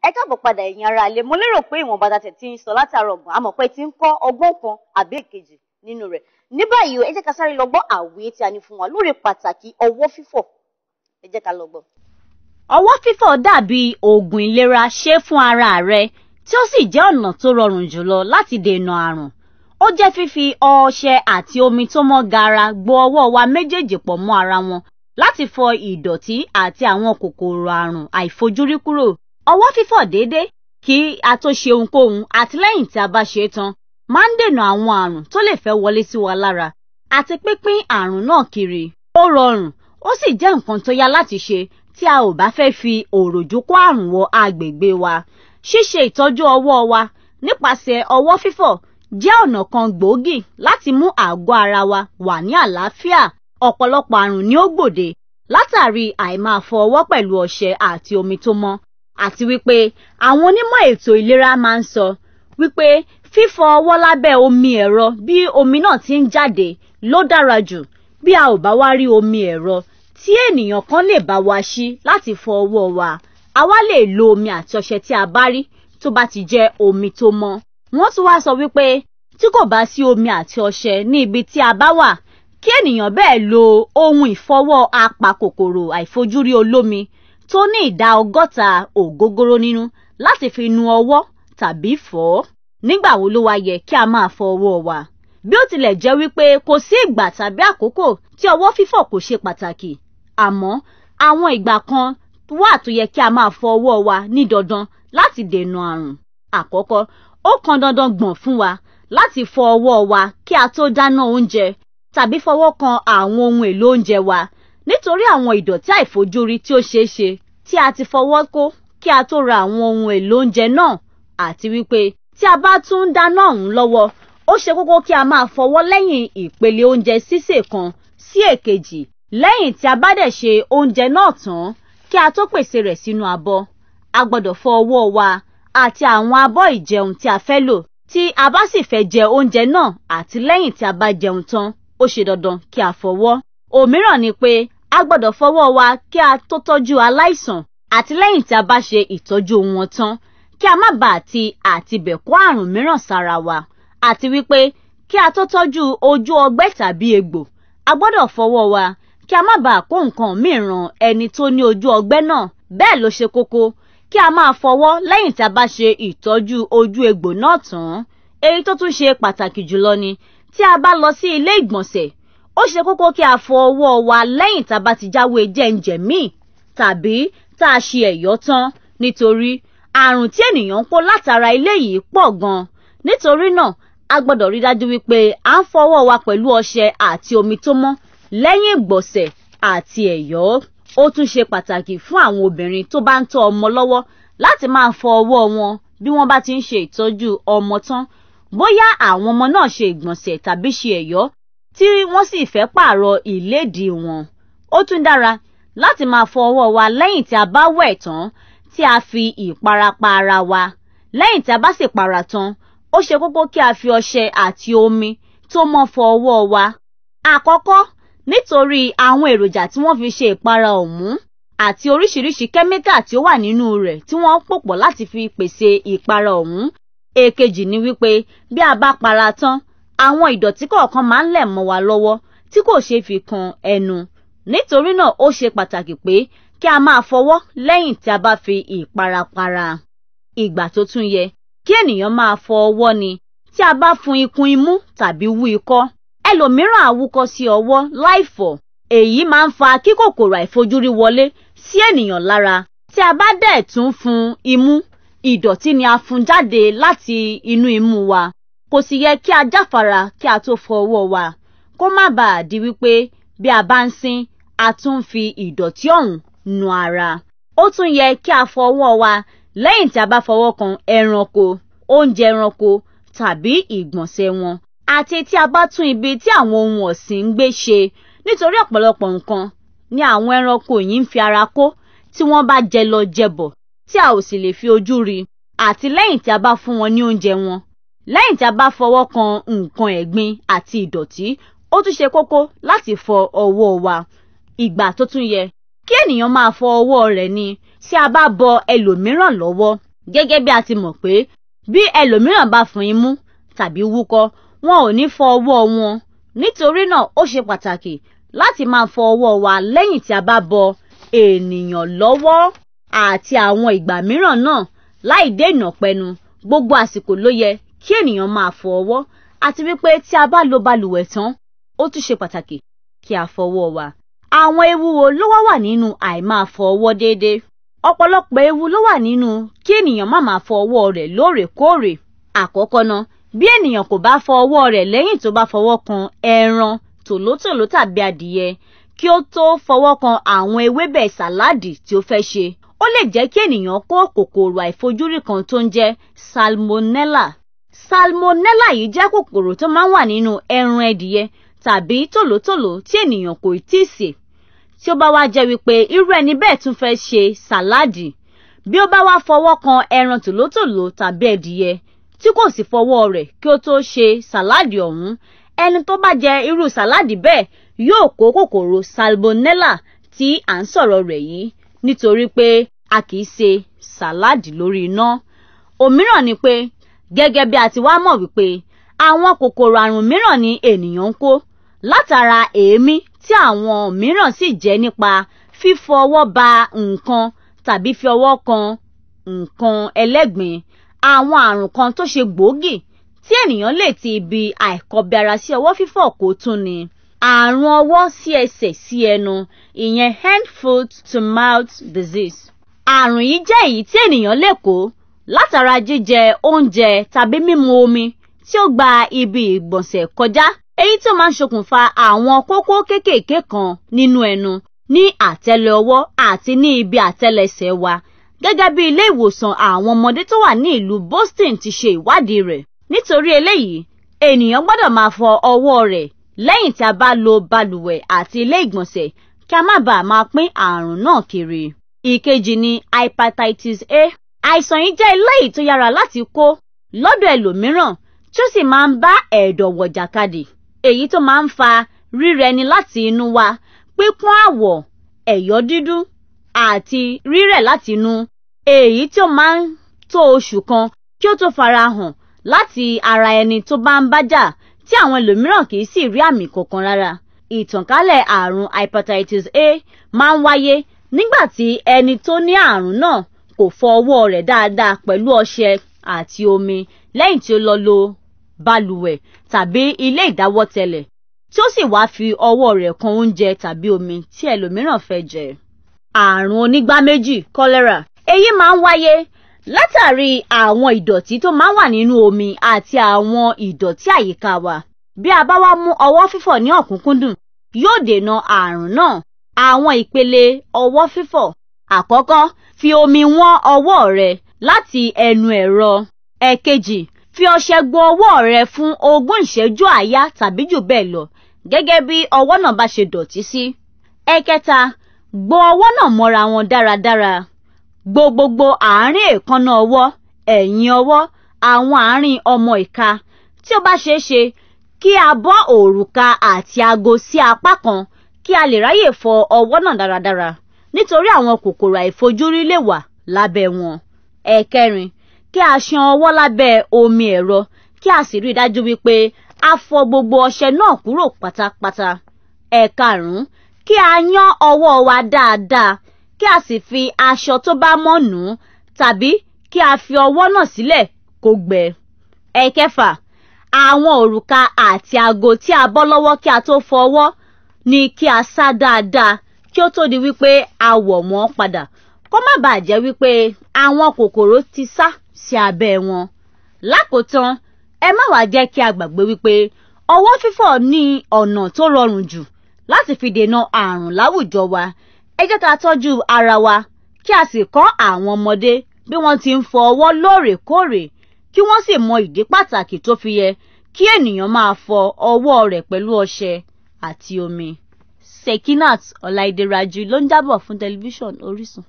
Ẹ káàbọ̀ padà ẹ̀yin ará ilé. Mo lérò pé ìwọ̀nba tá ti ń sọ látàárọ̀ ọ̀gbọ̀n àmọ́ pé tí ń kọ́ ọgbọ́n kan àbí èkejì nínú rẹ̀. Ní báyìí ẹ jẹ́ ká sáré lọ gbọ́ àwíyé tí a ní fún wa lórí pàtàkì ọwọ́ fífọ̀. Ẹ jẹ́ ká lọ gbọ́. Ọwọ́ fífọ̀ dàbí oògùn ìlera ṣe fún ara rẹ tí ó sì jẹ́ ọ̀nà tó rọrùn jùlọ láti dènà àrùn. Ó jẹ́ fífi ọṣẹ àti omi tó mọ́ gara gbo ọwọ́ wa méjèèjì pọ̀ mọ́ ara wọn láti fọ ìdọ̀tí àti àwọn kòkòrò àrùn àìfojúrí kúrò. Ọwọ́ fífọ̀ déédé kí a tó ṣe ohunkóhun àti lẹ́yìn tí a bá ṣe é tán máa ń dènà àwọn àrùn tó lè fẹ́ wọlé sí wa lára àti pínpín àrùn náà kiri. Ó rọrùn, ó sì jẹ́ nǹkan tó yá láti ṣe tí a ò bá fẹ́ fi òròjú kó àrùn wọ agbègbè wa. Ṣíṣe ìtọ́jú ọwọ́ wa nípasẹ̀ ọwọ́ fífọ̀ jẹ́ ọ̀nà kan gbòógì láti mú àgọ́ ara wa wà ní àlàáfíà. Ọ̀pọ̀lọpọ̀ àrùn ni ó gbòde látàrí àìmáa fọ ọwọ́ pẹ̀lú ọṣẹ àti omi tó mọ́. Àti wípé àwọn onímọ̀ ètò ìlera máa ń sọ wípé fífọ ọwọ́ lábẹ́ omi ẹ̀rọ bí omi náà ti ń jáde ló dára jù. Bí a ò bá wá rí omi ẹ̀rọ tí ènìyàn kan lè bá wa ṣí láti fọ ọwọ́ wa, a wá lè lo omi àti ọṣẹ tí a bá rí tó bá ti jẹ́ omi tó mọ́. Wọ́n tún wá sọ wípé tí kò bá sí omi àti ọṣẹ ní ibi tí a bá wà, kí ènìyàn bẹ́ẹ̀ lo ohun ìfọwọ́ apakòkòrò àìfojúrí olómi tó ní ìdá 60 ògógóró nínú láti fi nu ọwọ́ tàbí fọ̀ ọ́. Nígbà wo ló wá yẹ kí a máa fọ ọwọ́ wa? Bí ó tilẹ̀ jẹ́ wípé kò sí ìgbà tàbí àkókò tí ọwọ́ fífọ̀ kò ṣe pàtàkì, àmọ́ àwọn ìgbà kan wà tó yẹ kí a máa fọ ọwọ́ wa ní dandan láti dènà àrùn. Àkọ́kọ́, ó kan dandan gbọ̀n fún wa láti fọ ọwọ́ wa kí a tó dáná oúnjẹ tàbí fọwọ́ kan àwọn ohun èlò oúnjẹ wa nítorí àwọn ìdọ̀tí àìfojúrí tí ó ṣeé ṣe tí a ti fọwọ́ kó kí a tó ra àwọn ohun èlò oúnjẹ náà. Àti wípé tí a bá tún ń dáná ọ̀hún lọ́wọ́, ó ṣe kókó kí a máa fọwọ́ lẹ́yìn ìpele oúnjẹ sísè kan sí èkejì. Lẹ́yìn tí a bá dẹ̀ ṣe oúnjẹ náà tán kí a tó pèsè rẹ̀ sínú abọ́, a gbọ́dọ̀ fọ ọwọ́ wa àti àwọn abọ́ ìjẹun tí a fẹ́ lò. Tí a bá sì fẹ́ jẹ oúnjẹ náà àti lẹ́yìn tí a bá jẹun tán, ó ṣe dandan kí a fọwọ́. Òmíràn ni pé a gbọ́dọ̀ fọwọ́ wa kí a tó tọ́jú aláìsàn àti lẹ́yìn tí a bá ṣe ìtọ́jú wọn tán kí a má bàa ti àtibẹ̀ kó àrùn mìíràn sára wa. Àti wípé kí a tó tọ́jú ojú ọgbẹ́ tàbí egbò, a gbọ́dọ̀ fọwọ́ wa kí a má bàa kó nǹkan mìíràn ẹni tó ní ojú ọgbẹ́ náà. Bẹ́ẹ̀ ló ṣe kókó kí a máa fọwọ́ lẹ́yìn tí a bá ṣe ìtọ́jú ojú egbò náà tán. Èyí tó tún ṣe pàtàkì jùlọ ni tí a bá lọ sí ilé ìgbọ̀nsẹ̀, ó ṣe kókó kí a fọ ọwọ́ wa lẹ́yìn tí a bá ti jáwé jẹ́ǹjẹ̀mí tàbí tá a ṣe ẹ̀yọ́ tán, nítorí àrùn tí ènìyàn ń kó látara ilé yìí pọ̀ gan. Nítorí náà a gbọ́dọ̀ rí dájú wípé à ń fọwọ́ wa pẹ̀lú ọṣẹ àti omi tó mọ́ lẹ́yìn ìgbọ̀nsẹ̀ àti ẹ̀yọ́. Ó tún ṣe pàtàkì fún àwọn obìnrin tó bá ń tọ́ ọmọ lọ́wọ́ láti máa fọ ọwọ́ wọn bí wọ́n bá ti ń ṣe ìtọ́jú ọmọ tán, bóyá àwọn ọmọ náà ṣe ìgbọ̀nsẹ̀ tàbí ṣe ẹ̀yọ́ tí wọ́n sì fẹ́ pààrọ̀ ìlédìí wọn. Ó tún dára láti máa fọ ọwọ́ wa lẹ́yìn tí a bá wẹ̀ tán tí a fi ìpara pa ara wa. Lẹ́yìn tí a bá sì para tán, ó ṣe kókó kí a fi ọṣẹ àti omi tó mọ́ fọ ọwọ́ wa. Àkọ́kọ́, nítorí àwọn èròjà tí wọ́n fi ṣe ìpara ọ̀hún àti oríṣiríṣi kẹ́míkà tí ó wà nínú rẹ̀ tí wọ́n pòpọ̀ láti fi pèsè ìpara ọ̀hún. Èkejì ni wípé bí a bá para tán, àwọn ìdọ̀tí kọ̀ọ̀kan máa ń lẹ̀ mọ́ wa lọ́wọ́ tí kò ṣeé fi kan ẹnu. Nítorí náà ó ṣe pàtàkì pé kí a máa fọwọ́ lẹ́yìn tí a bá fi ìpara para. Ìgbà tó tún yẹ kí ènìyàn máa fọ ọwọ́ ni tí a bá fún ikùn imú tàbí wú ikọ́. Ẹlòmíràn á wúkọ́ sí ọwọ́ láìfọ̀. Èyí máa ń fa kí kòkòrò àìfojúrí wọlé sí ènìyàn lára. Tí a bá dẹ̀ tún fún imú, ìdọ̀tí ni a fún jáde láti inú imú wa. Kò sì yẹ kí a jáfara kí a tó fọ ọwọ́ wa kó má bàa di wípé bí a bá ń sín a tún fi ìdọ̀tí ọ̀hún nu ara. Ó tún yẹ kí a fọ ọwọ́ wa lẹ́yìn tí a bá fọwọ́ kan ẹranko, oúnjẹ ẹranko tàbí ìgbọ̀nsẹ̀ wọn, àti tí a bá tún ibi tí àwọn ohun ọ̀sìn ń gbé ṣe, nítorí ọ̀pọ̀lọpọ̀ nǹkan ni àwọn ẹranko yìí ń fi ara kó tí wọ́n bá jẹ lọ jẹ bọ̀ tí a ò sì lè fi ojú rí. Àti lẹ́yìn tí a bá fún wọn ní oúnjẹ wọn, lẹ́yìn tí a bá fọwọ́ kan nǹkan ẹ̀gbin àti ìdọ̀tí, ó tún ṣe kókó láti fọ ọwọ́ wa. Ìgbà tó tún yẹ kí ènìyàn máa fọ ọwọ́ rẹ̀ ni tí a bá bọ ẹlòmíràn lọ́wọ́ Gẹ́gẹ́ bí a ti mọ̀ pé bí ẹlòmíràn bá fún imú tàbí wúkọ́, wọn ò ní fọ ọwọ́ wọn. Nítorí náà ó ṣe pàtàkì láti máa fọ ọwọ́ wa lẹ́yìn tí a bá bọ ènìyàn lọ́wọ́, àti àwọn ìgbà mìíràn náà láì dènà pẹnu. Gbogbo àsìkò ló yẹ kí ènìyàn máa fọ ọwọ́, àti wípé tí a bá lo balùwẹ̀ tán, ó tún ṣe pàtàkì kí a fọwọ́ wa. Àwọn ewu wo ló wà nínú àìmáa fọ ọwọ́ déédéé? Ọ̀pọ̀lọpọ̀ ewu ló wà nínú kí ènìyàn má máa fọ ọwọ́ rẹ̀ lóòrèkóòrè. Àkọ́kọ́ náà, bí ènìyàn kò bá fọ ọwọ́ rẹ̀ lẹ́yìn tó bá fọwọ́ kan ẹran, tòlótòló tàbí adìyẹ, kí ó tó fọwọ́ kan àwọn ewébẹ̀ sàláàdì tí ó fẹ́ ṣe, ó lè jẹ́ kí ènìyàn kó kòkòrò àìfojúrí kan tó ń jẹ́ salmonella. Salmonella yìí jẹ́ kòkòrò tó máa ń wà nínú ẹran adìyẹ tàbí tòlótòló tí ènìyàn kò tíì sè. Tí ó bá wá jẹ́ wípé irú ẹni bẹ́ẹ̀ tún fẹ́ ṣe sàláàdì, bí ó bá wá fọwọ́ kan ẹran tòlótòló tàbí adìyẹ tí kò sì fọwọ́ rẹ̀ kí ó tó ṣe sàláàdì ọ̀hún, ẹni tó bá jẹ irú sàláàdì bẹ́ẹ̀ yóò kó kòkòrò salmonella tí à ń sọ̀rọ̀ rẹ̀ yìí, nítorí pé a kìí ṣe sàláàdì lórí iná. Òmíràn ni pé gẹ́gẹ́ bí a ti wá mọ̀ wípé àwọn kòkòrò àrùn mìíràn ni ènìyàn ń kó látara èémí, tí àwọn mìíràn sì jẹ́ nípa fífọ ọwọ́ ba nǹkan tàbí fi ọwọ́ kan nǹkan ẹlẹ́gbin. Àwọn àrùn kan tó ṣe gbòógì tí ènìyàn lè ti ibi àìkọbiara sí ọwọ́ fífọ̀ kó tún ni àrùn ọwọ́ sí ẹsẹ̀ sí ẹnu, ìyẹn hand foot to mouth disease. Àrùn yìí jẹ́ èyí tí ènìyàn lè kó látara jíjẹ oúnjẹ tàbí mímu omi tí ó gba ibi ìgbọ̀nsẹ̀ kọjá, èyí tí ó máa ń ṣokùnfà àwọn kókó kéékèèké kan nínú ẹnu, ní àtẹ́lẹ̀ ọwọ́ àti ní ibi àtẹ́lẹsẹ̀ wa. Gẹ́gẹ́ bí ilé ìwòsàn àwọn ọmọdé tó wà ní ìlú Boston ti ṣe ìwádìí rẹ̀. Nítorí eléyìí, ènìyàn gbọ́dọ̀ máa fọ ọwọ́ rẹ̀ lẹ́yìn tí a bá lo balùwẹ̀ àti ilé ìgbọ̀nsẹ̀, kí a má bàa máa pín àrùn náà kiri. Ìkejì ni hepatitis A. Àìsàn yìí jẹ́ eléyìí tó yára láti kó lọ́dọ̀ ẹlòmíràn, tí ó sì máa ń bá ẹ̀dọ̀ wọ̀jàkadì, èyí tó máa ń fa rírẹni láti inú wá, pípọ́n àwọ̀, ẹ̀yọ́ dídú àti rírẹ̀ láti inú, èyí tí ó máa ń tó oṣù kan kí ó tó farahàn láti ara ẹni tó bá ń bájà, tí àwọn ẹlòmíràn kì í sì rí àmì kankan rárá. Ìtànkálẹ̀ àrùn hepatitis A máa ń wáyé nígbà tí ẹni tó ní àrùn náà kò fọ ọwọ́ rẹ̀ dáadáa pẹ̀lú ọṣẹ àti omi lẹ́yìn tí ó lọ lo balùwẹ̀ tàbí ilé ìdáwọ́tẹlẹ̀, tí ó sì wá fi ọwọ́ rẹ̀ kan oúnjẹ tàbí omi tí ẹlòmíràn fẹ́ jẹ. Àrùn onígbá méjì cholera. Èyí máa ń wáyé látàrí àwọn ìdọ̀tí tó máa ń wà nínú omi àti àwọn ìdọ̀tí àyíká wa. Bí a bá wá mú ọwọ́ fífọ̀ ní ọ̀kúnkúndùn, yóò dènà àrùn náà. Àwọn ìpele ọwọ́ fífọ̀. Àkọ́kọ́, fi omi wọ́n ọwọ́ rẹ láti ẹnu ẹ̀rọ. Ẹ̀kejì, fi ọṣẹ gbọn ọwọ́ rẹ fún 20 ìṣẹ́jú àáyá tàbí jù bẹ́ẹ̀ lọ, gẹ́gẹ́ bí ọwọ́ náà bá ṣe dọ̀tí sí. Ẹ̀kẹta, gbọn ọwọ́ náà mọ́ra wọn dáradára. Gbogbo àárín èékánná ọwọ́, ẹ̀yìn ọwọ́, àwọn àárín ọmọ ìka. Tí ó bá ṣeé ṣe, kí a bọ́ òrùka àti aago sí apá kan kí a lè ráyè fọ ọwọ́ náà dáradára, nítorí àwọn kòkòrò àìfojúrí lè wà lábẹ́ wọn. Ẹ̀kẹrin, kí a ṣan ọwọ́ lábẹ́ omi ẹ̀rọ, kí a sì rí i dájú wípé a fọ gbogbo ọṣẹ náà kúrò pátápátá. Ẹ̀karùn-ún, kí a yán ọwọ́ wa dáadáa, kí a sì fi aṣọ tó bá mọ́ nù ú, tàbí kí a fi ọwọ́ náà sílẹ̀ kó gbẹ. Ẹ̀kẹfà, àwọn òrùka àti aago tí a bọ́ lọ́wọ́ kí a tó fọ ọwọ́ ni kí a sá dáadáa kí ó tó di wípé a wọ̀ wọ́n padà, kó má bàa jẹ́ wípé àwọn kòkòrò ti sá sí abẹ́ wọn. Lákòótán, ẹ má wá jẹ́ kí a gbàgbé wípé ọwọ́ fífọ̀ ní ọ̀nà tó rọrùn jù láti fi dènà àrùn láwùjọ wa. Ẹ jẹ́ ká tọ́jú ara wa, kí a sì kọ́ àwọn ọmọdé bí wọ́n ti ń fọ ọwọ́ lóòrèkóòrè, kí wọ́n sì mọ ìdí pàtàkì tó fi yẹ kí ènìyàn máa fọ ọwọ́ rẹ̀ pẹ̀lú ọṣẹ àti omi. Sekinat Ọláìdé Rájí ló ń jábọ̀ fún tẹlifíṣàn Orísun.